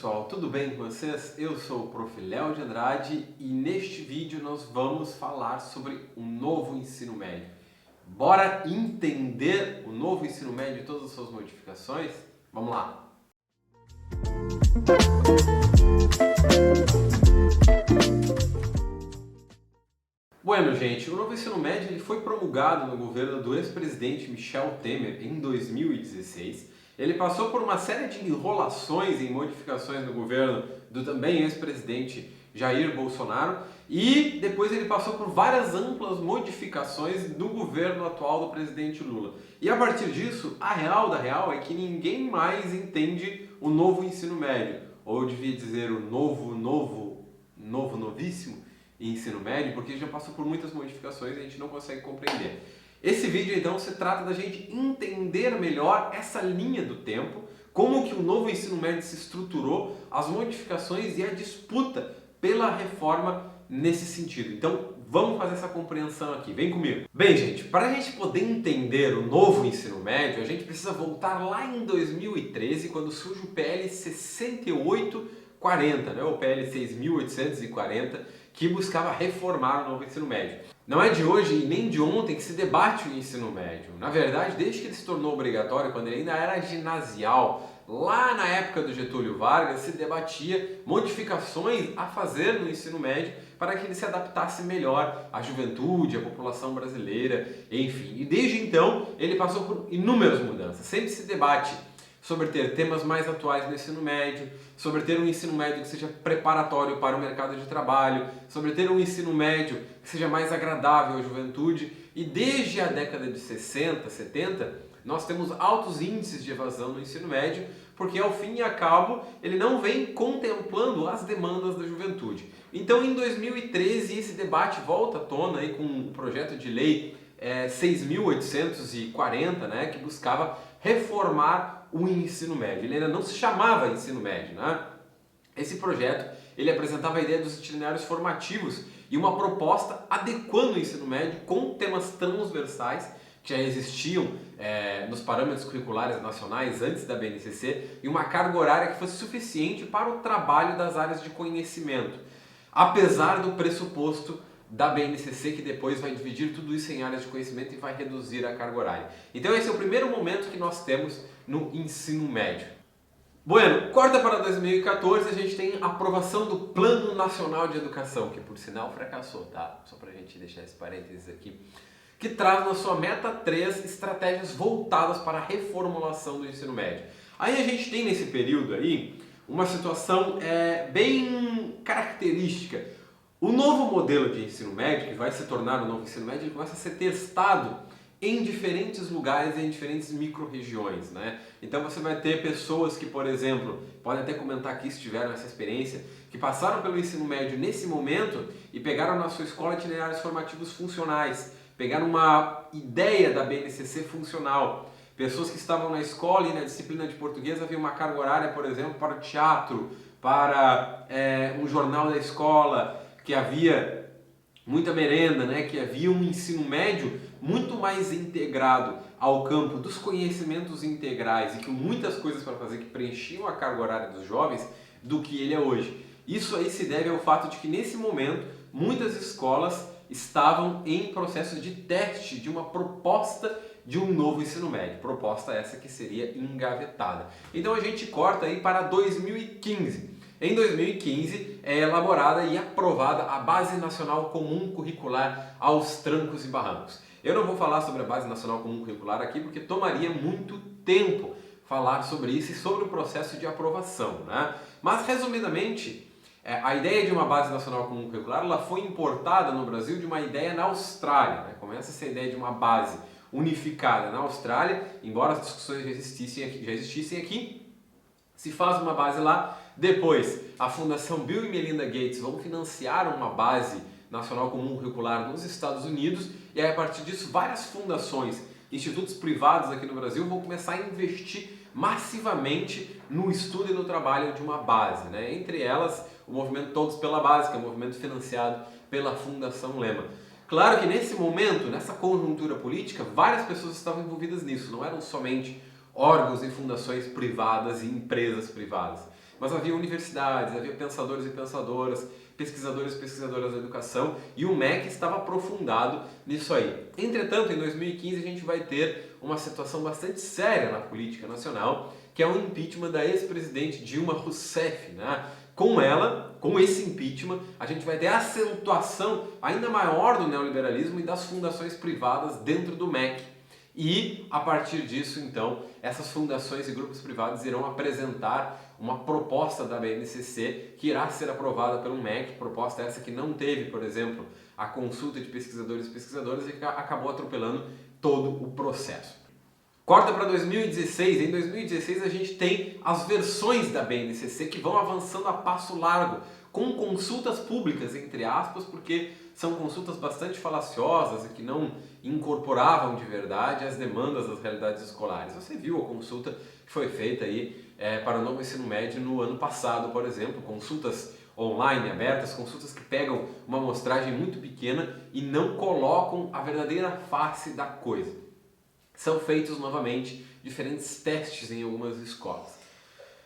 pessoal, tudo bem com vocês? Eu sou o Prof. Léo de Andrade e neste vídeo nós vamos falar sobre o novo ensino médio. Bora entender o novo ensino médio e todas as suas modificações? Vamos lá! Bueno, gente, o novo ensino médio ele foi promulgado no governo do ex-presidente Michel Temer em 2016. Ele passou por uma série de enrolações e modificações no governo do também ex-presidente Jair Bolsonaro e depois ele passou por várias amplas modificações no governo atual do presidente Lula. E a partir disso, a real da real é que ninguém mais entende o novo ensino médio, ou eu devia dizer o novíssimo ensino médio, porque já passou por muitas modificações e a gente não consegue compreender. Esse vídeo então se trata da gente entender melhor essa linha do tempo, como que o novo ensino médio se estruturou, as modificações e a disputa pela reforma nesse sentido. Então vamos fazer essa compreensão aqui, vem comigo. Bem gente, para a gente poder entender o novo ensino médio, a gente precisa voltar lá em 2013, quando surge o PL 6840, né? O PL 6840, que buscava reformar o novo ensino médio. Não é de hoje e nem de ontem que se debate o ensino médio. Na verdade, desde que ele se tornou obrigatório, quando ele ainda era ginasial, lá na época do Getúlio Vargas, se debatia modificações a fazer no ensino médio para que ele se adaptasse melhor à juventude, à população brasileira, enfim. E desde então, ele passou por inúmeras mudanças. Sempre se debate sobre ter temas mais atuais no ensino médio, sobre ter um ensino médio que seja preparatório para o mercado de trabalho, sobre ter um ensino médio que seja mais agradável à juventude. E desde a década de 60, 70, nós temos altos índices de evasão no ensino médio, porque ao fim e ao cabo ele não vem contemplando as demandas da juventude. Então em 2013 esse debate volta à tona aí com o projeto de lei 6.840, né, que buscava reformar o ensino médio. Ele ainda não se chamava ensino médio, né? Esse projeto ele apresentava a ideia dos itinerários formativos e uma proposta adequando o ensino médio com temas transversais que já existiam nos parâmetros curriculares nacionais antes da BNCC e uma carga horária que fosse suficiente para o trabalho das áreas de conhecimento, apesar do pressuposto da BNCC, que depois vai dividir tudo isso em áreas de conhecimento e vai reduzir a carga horária. Então esse é o primeiro momento que nós temos no ensino médio. Bueno, corta para 2014, a gente tem a aprovação do Plano Nacional de Educação, que por sinal fracassou, tá? Só para a gente deixar esse parênteses aqui, que traz na sua meta 3 estratégias voltadas para a reformulação do ensino médio. Aí a gente tem nesse período aí uma situação bem característica. O novo modelo de ensino médio, que vai se tornar o novo ensino médio, ele começa a ser testado em diferentes lugares, em diferentes micro-regiões, né? Então você vai ter pessoas que, por exemplo, podem até comentar aqui se tiveram essa experiência, que passaram pelo ensino médio nesse momento e pegaram na sua escola itinerários formativos funcionais, pegaram uma ideia da BNCC funcional. Pessoas que estavam na escola e na disciplina de português havia uma carga horária, por exemplo, para o teatro, para um jornal da escola, que havia muita merenda, né? Que havia um ensino médio muito mais integrado ao campo dos conhecimentos integrais e com muitas coisas para fazer que preenchiam a carga horária dos jovens do que ele é hoje. Isso aí se deve ao fato de que nesse momento muitas escolas estavam em processo de teste de uma proposta de um novo ensino médio, proposta essa que seria engavetada. Então a gente corta aí para 2015. Em 2015 é elaborada e aprovada a Base Nacional Comum Curricular aos trancos e barrancos. Eu não vou falar sobre a Base Nacional Comum Curricular aqui porque tomaria muito tempo falar sobre isso e sobre o processo de aprovação, né? Mas resumidamente, a ideia de uma Base Nacional Comum Curricular ela foi importada no Brasil de uma ideia na Austrália, né? Começa essa ideia de uma base unificada na Austrália, embora as discussões já existissem aqui, se faz uma base lá. Depois, a Fundação Bill e Melinda Gates vão financiar uma base nacional comum curricular nos Estados Unidos e aí, a partir disso várias fundações, institutos privados aqui no Brasil vão começar a investir massivamente no estudo e no trabalho de uma base, né? Entre elas o movimento Todos pela Base, que é um movimento financiado pela Fundação Lema. Claro que nesse momento, nessa conjuntura política, várias pessoas estavam envolvidas nisso, não eram somente órgãos e fundações privadas e empresas privadas. mas havia universidades, havia pensadores e pensadoras, pesquisadores e pesquisadoras da educação, e o MEC estava aprofundado nisso aí. Entretanto, em 2015 a gente vai ter uma situação bastante séria na política nacional, que é o impeachment da ex-presidente Dilma Rousseff, né? Com esse impeachment, a gente vai ter a acentuação ainda maior do neoliberalismo e das fundações privadas dentro do MEC. E, a partir disso, então, essas fundações e grupos privados irão apresentar uma proposta da BNCC que irá ser aprovada pelo MEC, proposta essa que não teve, por exemplo, a consulta de pesquisadores e pesquisadoras e que acabou atropelando todo o processo. Corta para 2016. Em 2016 a gente tem as versões da BNCC que vão avançando a passo largo, com consultas públicas, entre aspas, porque são consultas bastante falaciosas e que não incorporavam de verdade as demandas das realidades escolares. Você viu a consulta que foi feita aí para o novo ensino médio no ano passado, por exemplo, consultas online abertas, consultas que pegam uma amostragem muito pequena e não colocam a verdadeira face da coisa. São feitos novamente diferentes testes em algumas escolas.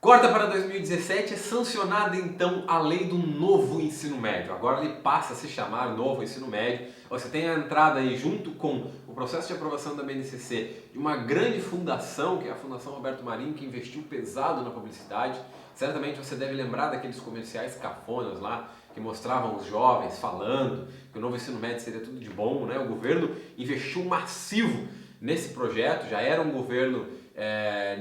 Corta para 2017, é sancionada então a lei do novo ensino médio. Agora ele passa a se chamar novo ensino médio. Você tem a entrada aí junto com o processo de aprovação da BNCC de uma grande fundação, que é a Fundação Roberto Marinho, que investiu pesado na publicidade. Certamente você deve lembrar daqueles comerciais cafonas lá, que mostravam os jovens falando que o novo ensino médio seria tudo de bom, né? O governo investiu massivo nesse projeto, já era um governo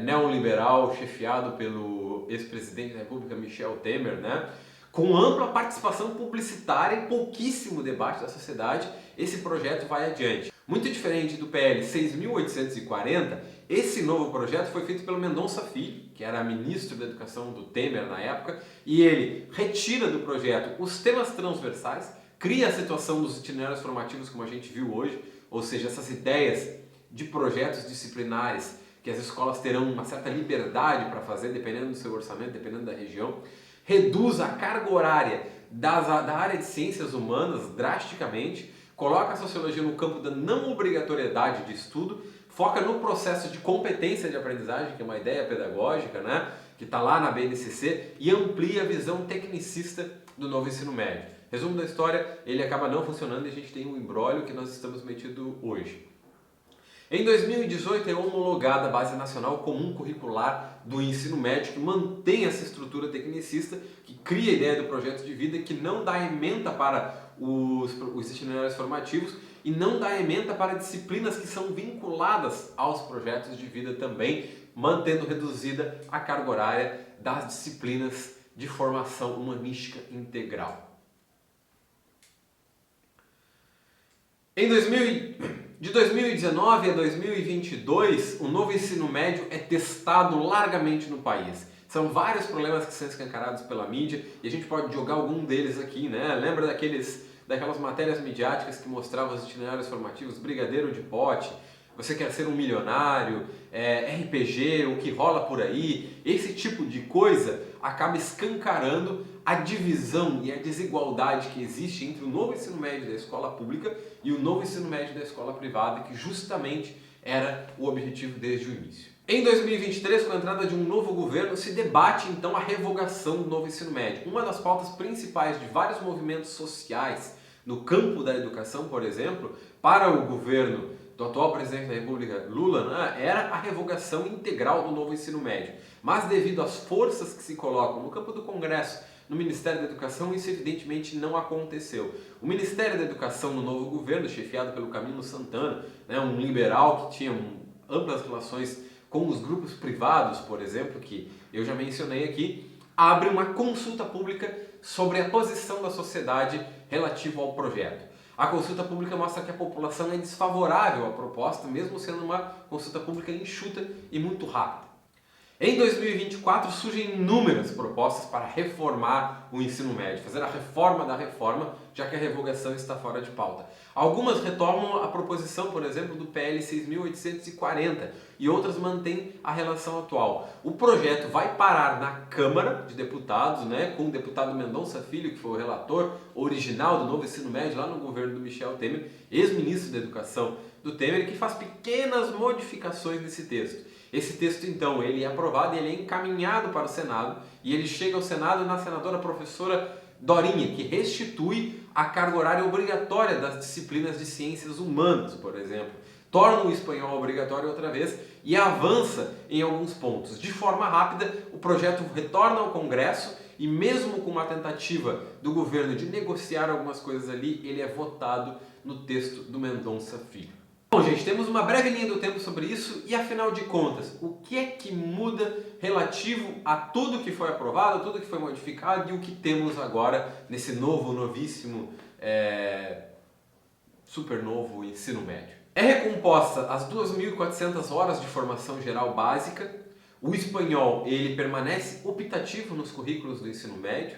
neoliberal chefiado pelo ex-presidente da República, Michel Temer, né? Com ampla participação publicitária e pouquíssimo debate da sociedade, esse projeto vai adiante. Muito diferente do PL 6.840, esse novo projeto foi feito pelo Mendonça Filho, que era ministro da Educação do Temer na época, e ele retira do projeto os temas transversais, cria a situação dos itinerários formativos como a gente viu hoje, ou seja, essas ideias de projetos disciplinares que as escolas terão uma certa liberdade para fazer, dependendo do seu orçamento, dependendo da região, reduz a carga horária da área de ciências humanas drasticamente, coloca a sociologia no campo da não obrigatoriedade de estudo, foca no processo de competência de aprendizagem, que é uma ideia pedagógica, né, que está lá na BNCC, e amplia a visão tecnicista do novo ensino médio. Resumo da história, ele acaba não funcionando e a gente tem um imbróglio que nós estamos metido hoje. Em 2018 é homologada a Base Nacional Comum Curricular do Ensino Médio, que mantém essa estrutura tecnicista, que cria a ideia do projeto de vida, que não dá ementa para os itinerários formativos e não dá ementa para disciplinas que são vinculadas aos projetos de vida também, mantendo reduzida a carga horária das disciplinas de formação humanística integral. De 2019 a 2022, o novo ensino médio é testado largamente no país. São vários problemas que são escancarados pela mídia e a gente pode jogar algum deles aqui, né? Lembra daquelas matérias midiáticas que mostravam os itinerários formativos, brigadeiro de pote, você quer ser um milionário, RPG, o que rola por aí? Esse tipo de coisa acaba escancarando a divisão e a desigualdade que existe entre o novo ensino médio da escola pública e o novo ensino médio da escola privada, que justamente era o objetivo desde o início. Em 2023, com a entrada de um novo governo, se debate então a revogação do novo ensino médio. Uma das pautas principais de vários movimentos sociais no campo da educação, por exemplo, para o governo do atual presidente da República, Lula, né, era a revogação integral do novo ensino médio. Mas devido às forças que se colocam no campo do Congresso, no Ministério da Educação, isso evidentemente não aconteceu. O Ministério da Educação no novo governo, chefiado pelo Camilo Santana, né, um liberal que tinha amplas relações com os grupos privados, por exemplo, que eu já mencionei aqui, abre uma consulta pública sobre a posição da sociedade relativo ao projeto. A consulta pública mostra que a população é desfavorável à proposta, mesmo sendo uma consulta pública enxuta e muito rápida. Em 2024 surgem inúmeras propostas para reformar o ensino médio, fazer a reforma da reforma, já que a revogação está fora de pauta. Algumas retomam a proposição, por exemplo, do PL 6.840 e outras mantêm a relação atual. O projeto vai parar na Câmara de Deputados, né, com o deputado Mendonça Filho, que foi o relator original do novo ensino médio lá no governo do Michel Temer, ex-ministro da Educação do Temer, que faz pequenas modificações nesse texto. Esse texto, então, ele é aprovado e ele é encaminhado para o Senado e ele chega ao Senado na senadora professora Dorinha, que restitui a carga horária obrigatória das disciplinas de ciências humanas, por exemplo. Torna o espanhol obrigatório outra vez e avança em alguns pontos. De forma rápida, o projeto retorna ao Congresso e mesmo com uma tentativa do governo de negociar algumas coisas ali, ele é votado no texto do Mendonça Filho. Bom, gente, temos uma breve linha do tempo sobre isso e, afinal de contas, o que é que muda relativo a tudo que foi aprovado, tudo que foi modificado e o que temos agora nesse novíssimo, super novo ensino médio? É recomposta as 2.400 horas de formação geral básica, o espanhol ele permanece optativo nos currículos do ensino médio.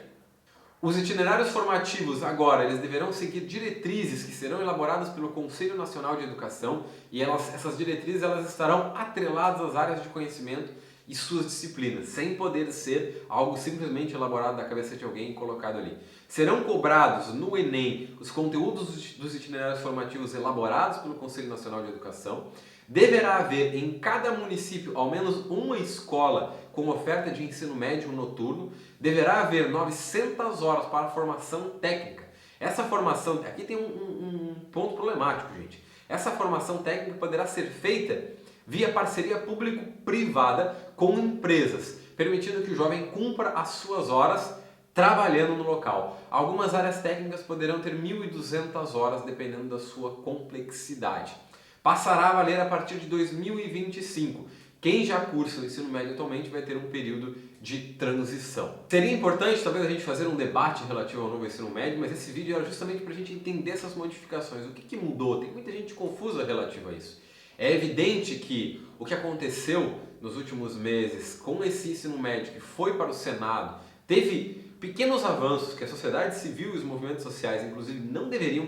Os itinerários formativos agora eles deverão seguir diretrizes que serão elaboradas pelo Conselho Nacional de Educação e essas diretrizes elas estarão atreladas às áreas de conhecimento e suas disciplinas, sem poder ser algo simplesmente elaborado da cabeça de alguém e colocado ali. Serão cobrados no Enem os conteúdos dos itinerários formativos elaborados pelo Conselho Nacional de Educação. Deverá haver em cada município ao menos uma escola com oferta de ensino médio noturno. Deverá haver 900 horas para formação técnica. Essa formação, aqui tem um ponto problemático, gente. Essa formação técnica poderá ser feita via parceria público-privada com empresas, permitindo que o jovem cumpra as suas horas trabalhando no local. Algumas áreas técnicas poderão ter 1.200 horas, dependendo da sua complexidade. Passará a valer a partir de 2025. Quem já cursa o ensino médio atualmente vai ter um período de transição. Seria importante talvez a gente fazer um debate relativo ao novo ensino médio, mas esse vídeo era justamente para a gente entender essas modificações. O que mudou? Tem muita gente confusa relativa a isso. É evidente que o que aconteceu nos últimos meses com esse ensino médio que foi para o Senado teve pequenos avanços que a sociedade civil e os movimentos sociais, inclusive, não deveriam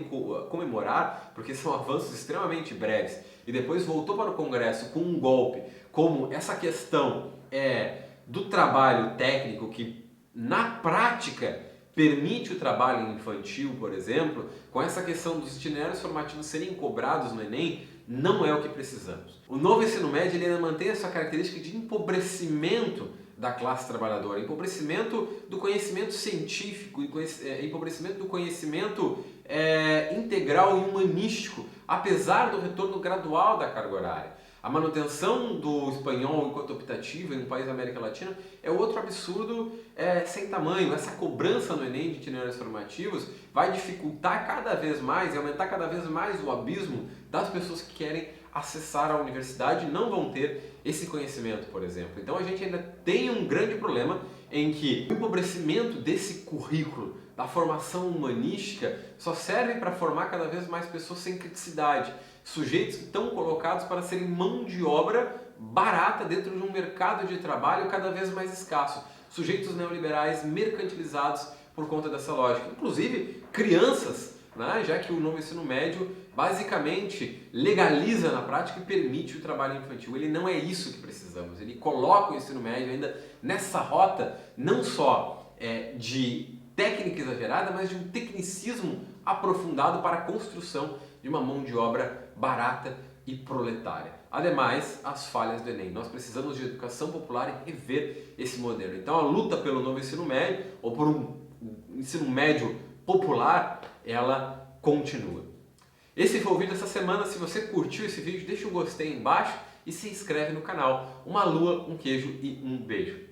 comemorar, porque são avanços extremamente breves, e depois voltou para o Congresso com um golpe, como essa questão do trabalho técnico, que na prática permite o trabalho infantil, por exemplo, com essa questão dos itinerários formativos serem cobrados no Enem, não é o que precisamos. O novo ensino médio ele ainda mantém essa característica de empobrecimento da classe trabalhadora, empobrecimento do conhecimento científico, empobrecimento do conhecimento integral e humanístico, apesar do retorno gradual da carga horária. A manutenção do espanhol enquanto optativo em um país da América Latina é outro absurdo sem tamanho. Essa cobrança no Enem de itinerários formativos vai dificultar cada vez mais e aumentar cada vez mais o abismo das pessoas que querem acessar a universidade e não vão ter esse conhecimento, por exemplo. Então a gente ainda tem um grande problema em que o empobrecimento desse currículo da formação humanística só serve para formar cada vez mais pessoas sem criticidade, sujeitos que estão colocados para serem mão de obra barata dentro de um mercado de trabalho cada vez mais escasso, sujeitos neoliberais mercantilizados por conta dessa lógica, inclusive crianças, né? Já que o novo ensino médio basicamente legaliza na prática e permite o trabalho infantil. Ele não é isso que precisamos, ele coloca o ensino médio ainda nessa rota não só de técnica exagerada, mas de um tecnicismo aprofundado para a construção de uma mão de obra barata e proletária. Ademais, as falhas do Enem. Nós precisamos de educação popular e rever esse modelo. Então a luta pelo novo ensino médio, ou por um ensino médio popular, ela continua. Esse foi o vídeo dessa semana. Se você curtiu esse vídeo, deixa um gostei aí embaixo e se inscreve no canal. Uma lua, um queijo e um beijo.